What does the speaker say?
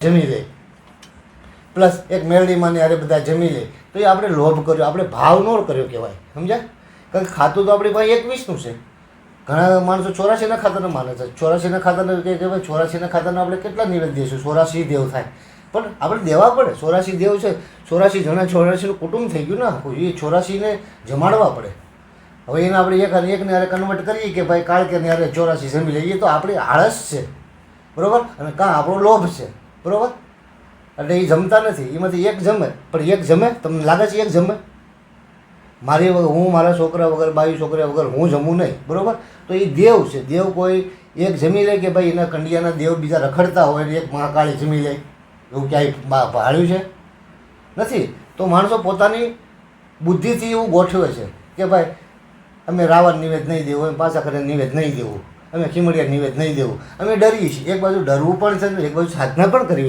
જમી લે, પ્લસ એક મેળડીમાં ને અરે બધા જમી લે, તો એ આપણે લોભ કર્યો, આપણે ભાવ ન કર્યો કહેવાય, સમજ્યા? કારણ કે ખાતું તો આપણી પાસે 21નું છે. ઘણા માણસો 84ના ખાતરને માને છે. 84ના ખાતરને કે ભાઈ 84ના ખાતરને આપણે કેટલા નિવેદ દઈશું? 84 દેવ થાય, પણ આપણે દેવા પડે. 84 દેવ છે, 84 જણા 84નું કુટુંબ થઈ ગયું ને આખું. એ 84ને જમાડવા પડે. હવે એને આપણે એકને હારે કન્વર્ટ કરીએ કે ભાઈ કાળકે ને હારે 84 જમી લઈએ, તો આપણી આળસ છે, બરાબર, અને કાં આપણો લોભ છે, બરાબર. એટલે એ જમતા નથી, એમાંથી એક જમે, પણ એક જમે, તમને લાગે છે એક જમે? મારી વગર, હું મારા છોકરા વગર, બાવી છોકરા વગર હું જમું નહીં, બરાબર. તો એ દેવ છે. દેવ કોઈ એક જમી લે કે ભાઈ એના કંડિયાના દેવ બીજા રખડતા હોય ને એક મહાકાળી જમી લે, એવું ક્યાંય ભાળ્યું છે? નથી. તો માણસો પોતાની બુદ્ધિથી એવું ગોઠવે છે કે ભાઈ અમે રાવણ નિવેદ નહીં દેવું, અમે પાછા કરે નિવેદ નહીં દેવું, અમે ખીમડિયા નિવેદ નહીં દેવું. અમે ડરીએ છીએ. એક બાજુ ડરવું પણ છે ને એક બાજુ સાધના પણ કરવી છે.